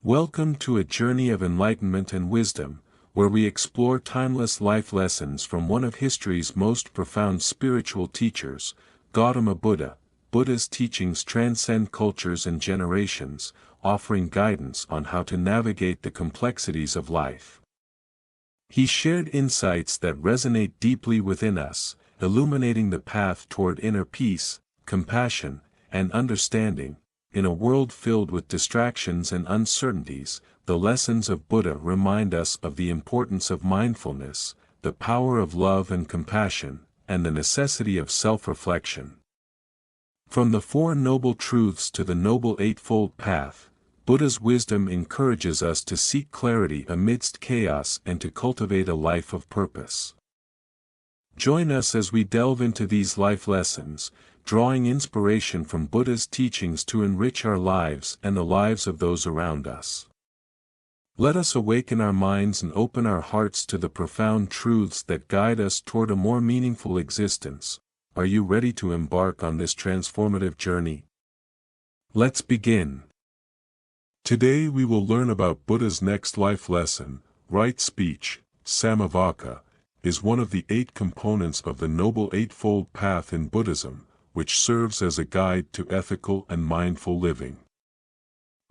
Welcome to a journey of enlightenment and wisdom, where we explore timeless life lessons from one of history's most profound spiritual teachers, Gautama Buddha. Buddha's teachings transcend cultures and generations, offering guidance on how to navigate the complexities of life. He shared insights that resonate deeply within us, illuminating the path toward inner peace, compassion, and understanding. In a world filled with distractions and uncertainties, the lessons of Buddha remind us of the importance of mindfulness, the power of love and compassion, and the necessity of self-reflection. From the Four Noble Truths to the Noble Eightfold Path, Buddha's wisdom encourages us to seek clarity amidst chaos and to cultivate a life of purpose. Join us as we delve into these life lessons, drawing inspiration from Buddha's teachings to enrich our lives and the lives of those around us. Let us awaken our minds and open our hearts to the profound truths that guide us toward a more meaningful existence. Are you ready to embark on this transformative journey? Let's begin. Today we will learn about Buddha's next life lesson. Right speech, samavaka, is one of the 8 components of the Noble Eightfold Path in Buddhism, which serves as a guide to ethical and mindful living.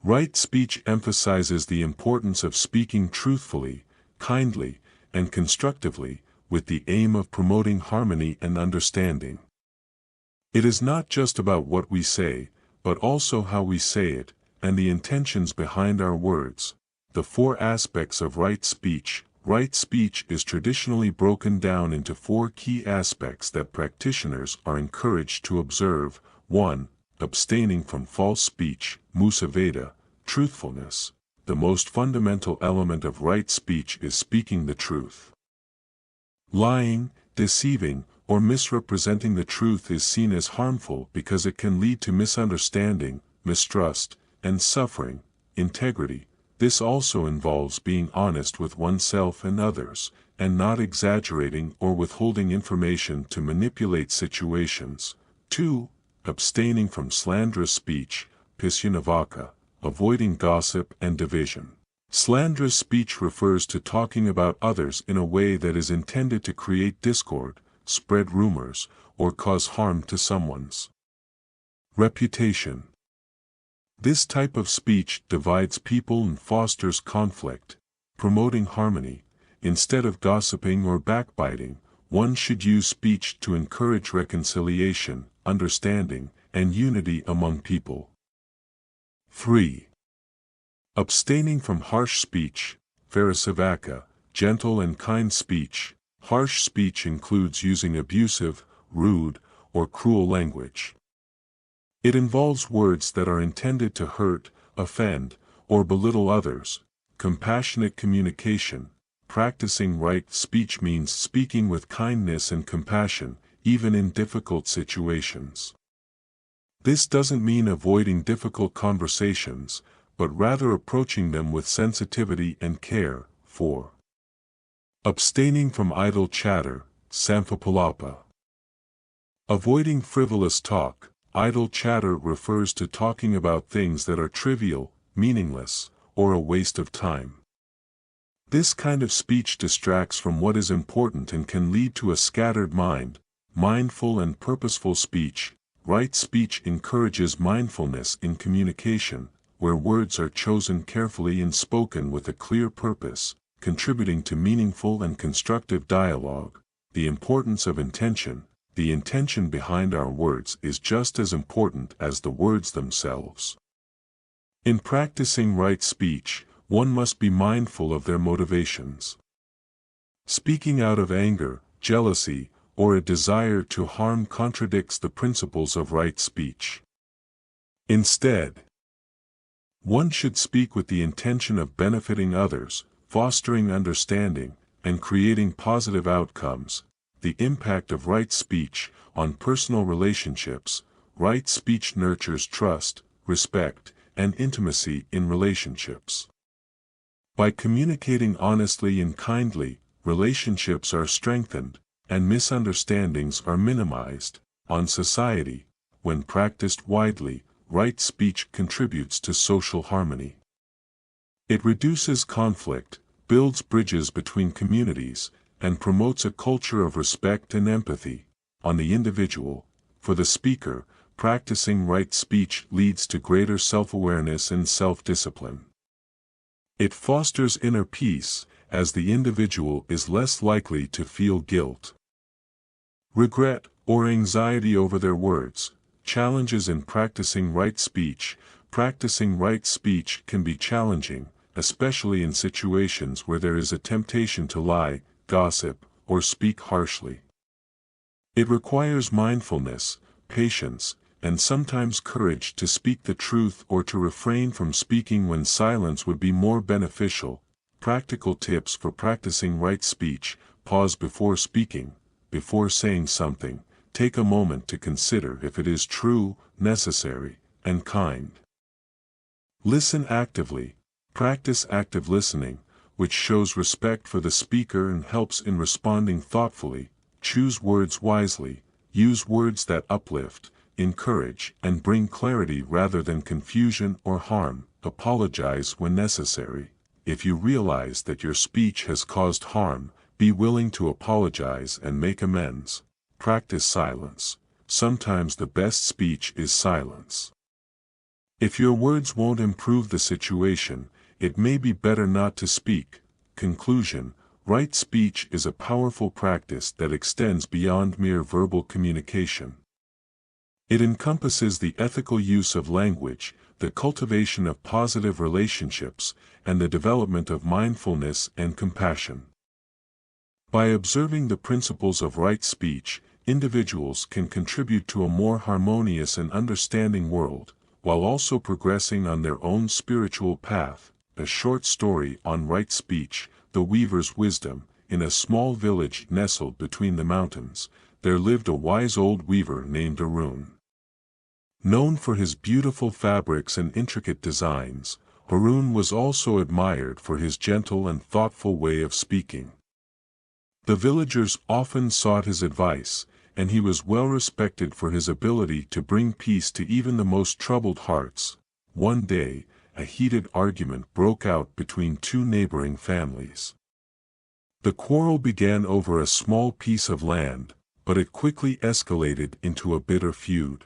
Right speech emphasizes the importance of speaking truthfully, kindly, and constructively, with the aim of promoting harmony and understanding. It is not just about what we say, but also how we say it, and the intentions behind our words. The 4 aspects of right speech. Right speech is traditionally broken down into 4 key aspects that practitioners are encouraged to observe. 1. Abstaining from false speech, musaveda, truthfulness. The most fundamental element of right speech is speaking the truth. Lying, deceiving, or misrepresenting the truth is seen as harmful because it can lead to misunderstanding, mistrust, and suffering. Integrity. This also involves being honest with oneself and others, and not exaggerating or withholding information to manipulate situations. 2. Abstaining from slanderous speech, pisyanavaka, avoiding gossip and division. Slanderous speech refers to talking about others in a way that is intended to create discord, spread rumors, or cause harm to someone's reputation. This type of speech divides people and fosters conflict. Promoting harmony. Instead of gossiping or backbiting, one should use speech to encourage reconciliation, understanding, and unity among people. 3. Abstaining from harsh speech, varasavaka, gentle and kind speech. Harsh speech includes using abusive, rude, or cruel language. It involves words that are intended to hurt, offend, or belittle others. Compassionate communication. Practicing right speech means speaking with kindness and compassion, even in difficult situations. This doesn't mean avoiding difficult conversations, but rather approaching them with sensitivity and care. 4. Abstaining from idle chatter, samphapalapa. Avoiding frivolous talk. Idle chatter refers to talking about things that are trivial, meaningless, or a waste of time. This kind of speech distracts from what is important and can lead to a scattered mind. Mindful and purposeful speech. Right speech encourages mindfulness in communication, where words are chosen carefully and spoken with a clear purpose, contributing to meaningful and constructive dialogue. The importance of intention. The intention behind our words is just as important as the words themselves. In practicing right speech, one must be mindful of their motivations. Speaking out of anger, jealousy, or a desire to harm contradicts the principles of right speech. Instead, one should speak with the intention of benefiting others, fostering understanding, and creating positive outcomes. The impact of right speech on personal relationships. Right speech nurtures trust, respect, and intimacy in relationships. By communicating honestly and kindly, relationships are strengthened, and misunderstandings are minimized. On society, when practiced widely, right speech contributes to social harmony. It reduces conflict, builds bridges between communities, and promotes a culture of respect and empathy. On the individual, for the speaker, practicing right speech leads to greater self-awareness and self-discipline. It fosters inner peace, as the individual is less likely to feel guilt, regret, or anxiety over their words. Challenges in practicing right speech. Practicing right speech can be challenging, especially in situations where there is a temptation to lie, gossip, or speak harshly. It requires mindfulness, patience, and sometimes courage to speak the truth or to refrain from speaking when silence would be more beneficial. Practical tips for practicing right speech: pause before speaking. Before saying something, take a moment to consider if it is true, necessary, and kind. Listen actively. Practice active listening, which shows respect for the speaker and helps in responding thoughtfully. Choose words wisely. Use words that uplift, encourage, and bring clarity rather than confusion or harm. Apologize when necessary. If you realize that your speech has caused harm, be willing to apologize and make amends. Practice silence. Sometimes the best speech is silence. If your words won't improve the situation, it may be better not to speak. Conclusion: right speech is a powerful practice that extends beyond mere verbal communication. It encompasses the ethical use of language, the cultivation of positive relationships, and the development of mindfulness and compassion. By observing the principles of right speech, individuals can contribute to a more harmonious and understanding world, while also progressing on their own spiritual path. A short story on right speech: The Weaver's Wisdom. In a small village nestled between the mountains, there lived a wise old weaver named Arun. Known for his beautiful fabrics and intricate designs, Arun was also admired for his gentle and thoughtful way of speaking. The villagers often sought his advice, and he was well respected for his ability to bring peace to even the most troubled hearts. One day, a heated argument broke out between two neighboring families. The quarrel began over a small piece of land, but it quickly escalated into a bitter feud.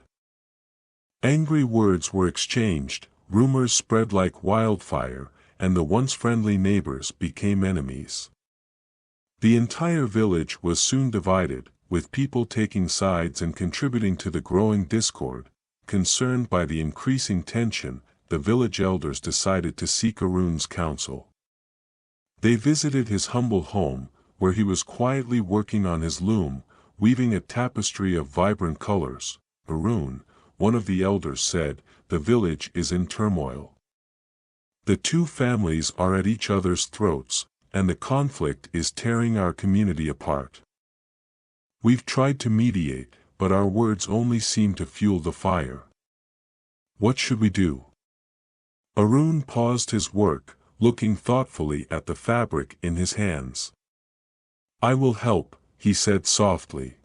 Angry words were exchanged, rumors spread like wildfire, and the once friendly neighbors became enemies. The entire village was soon divided, with people taking sides and contributing to the growing discord. Concerned by the increasing tension, the village elders decided to seek Arun's counsel. They visited his humble home, where he was quietly working on his loom, weaving a tapestry of vibrant colors. Arun, one of the elders, said, "The village is in turmoil. The two families are at each other's throats, and the conflict is tearing our community apart. We've tried to mediate, but our words only seem to fuel the fire. What should we do?" Arun paused his work, looking thoughtfully at the fabric in his hands. "I will help," he said softly.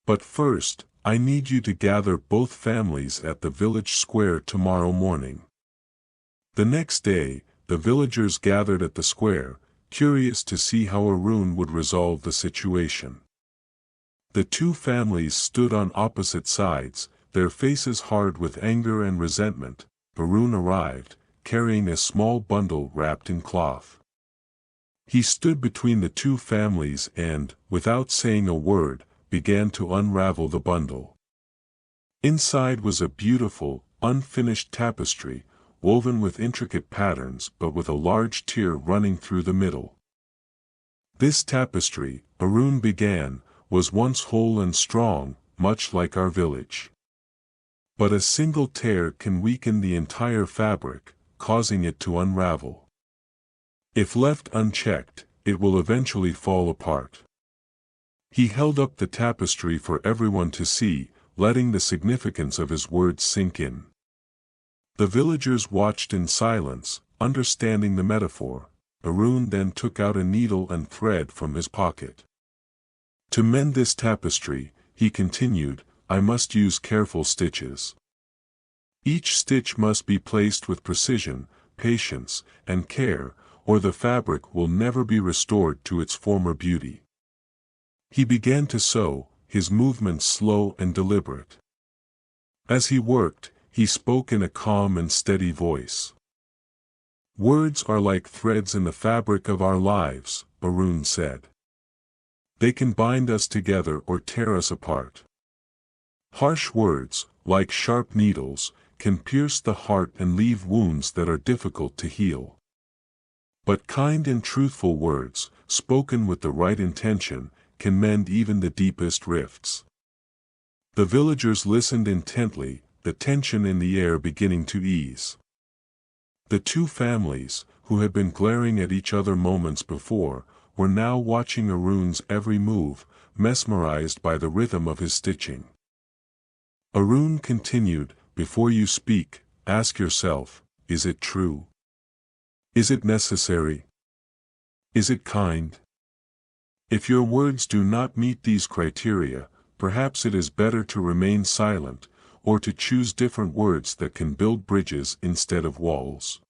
"But first, I need you to gather both families at the village square tomorrow morning." The next day, the villagers gathered at the square, curious to see how Arun would resolve the situation. The two families stood on opposite sides, their faces hard with anger and resentment. Arun arrived, carrying a small bundle wrapped in cloth. He stood between the two families and, without saying a word, began to unravel the bundle. Inside was a beautiful, unfinished tapestry, woven with intricate patterns but with a large tear running through the middle. "This tapestry," Arun began, "was once whole and strong, much like our village. But a single tear can weaken the entire fabric, causing it to unravel. If left unchecked, it will eventually fall apart." He held up the tapestry for everyone to see, letting the significance of his words sink in. The villagers watched in silence, understanding the metaphor. Arun then took out a needle and thread from his pocket. "To mend this tapestry," he continued, "I must use careful stitches. Each stitch must be placed with precision, patience and care, or the fabric will never be restored to its former beauty. He began to sew, his movements slow and deliberate. As he worked, he spoke in a calm and steady voice. "Words are like threads in the fabric of our lives," Arun said. "They can bind us together or tear us apart. Harsh words, like sharp needles, can pierce the heart and leave wounds that are difficult to heal. But kind and truthful words, spoken with the right intention, can mend even the deepest rifts." The villagers listened intently, the tension in the air beginning to ease. The two families, who had been glaring at each other moments before, were now watching Arun's every move, mesmerized by the rhythm of his stitching. Arun continued, "Before you speak, ask yourself, is it true? Is it necessary? Is it kind? If your words do not meet these criteria, perhaps it is better to remain silent, or to choose different words that can build bridges instead of walls."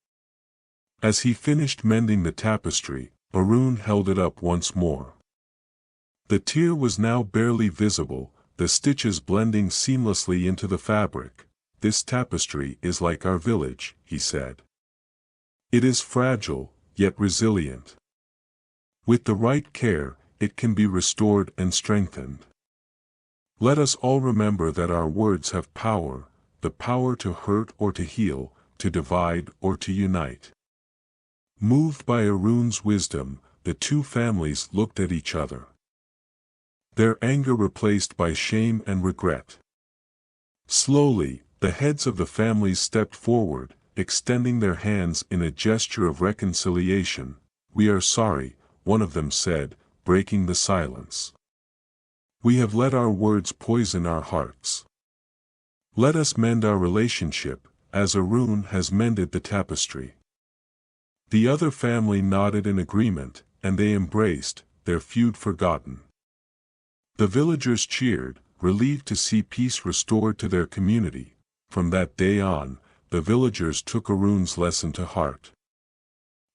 As he finished mending the tapestry, Arun held it up once more. The tear was now barely visible, the stitches blending seamlessly into the fabric. "This tapestry is like our village," he said. "It is fragile, yet resilient. With the right care, it can be restored and strengthened. Let us all remember that our words have power, the power to hurt or to heal, to divide or to unite." Moved by Arun's wisdom, the two families looked at each other. Their anger replaced by shame and regret. Slowly, the heads of the families stepped forward, extending their hands in a gesture of reconciliation. "We are sorry," one of them said, breaking the silence. "We have let our words poison our hearts. Let us mend our relationship, as Arun has mended the tapestry." The other family nodded in agreement, and they embraced, their feud forgotten. The villagers cheered, relieved to see peace restored to their community. From that day on, the villagers took Arun's lesson to heart.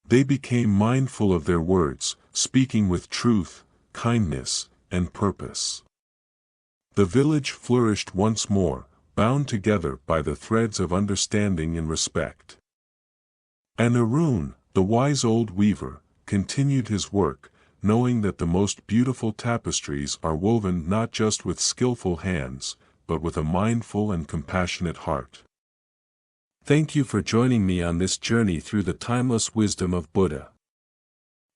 They became mindful of their words, speaking with truth, kindness, and purpose. The village flourished once more, bound together by the threads of understanding and respect. And Arun, the wise old weaver, continued his work, knowing that the most beautiful tapestries are woven not just with skillful hands, but with a mindful and compassionate heart. Thank you for joining me on this journey through the timeless wisdom of Buddha.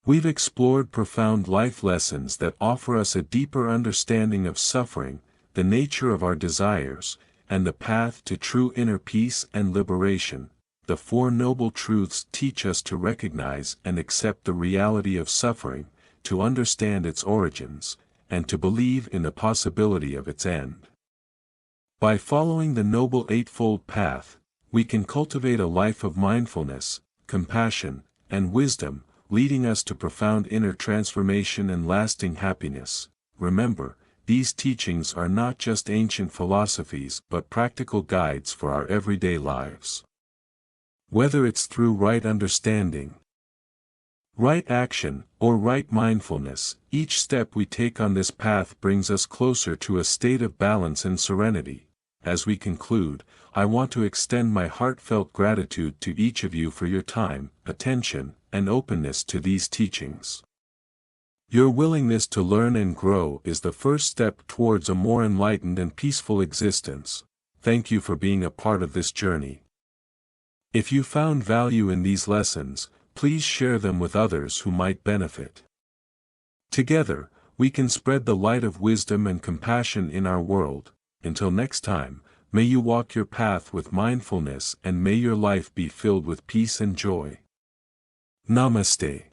We've explored profound life lessons that offer us a deeper understanding of suffering, the nature of our desires, and the path to true inner peace and liberation. The Four Noble Truths teach us to recognize and accept the reality of suffering, to understand its origins, and to believe in the possibility of its end. By following the Noble Eightfold Path, we can cultivate a life of mindfulness, compassion, and wisdom, leading us to profound inner transformation and lasting happiness. Remember, these teachings are not just ancient philosophies but practical guides for our everyday lives. Whether it's through right understanding, right action, or right mindfulness, each step we take on this path brings us closer to a state of balance and serenity. As we conclude, I want to extend my heartfelt gratitude to each of you for your time, attention, and openness to these teachings. Your willingness to learn and grow is the first step towards a more enlightened and peaceful existence. Thank you for being a part of this journey. If you found value in these lessons, please share them with others who might benefit. Together, we can spread the light of wisdom and compassion in our world. Until next time, may you walk your path with mindfulness and may your life be filled with peace and joy. Namaste.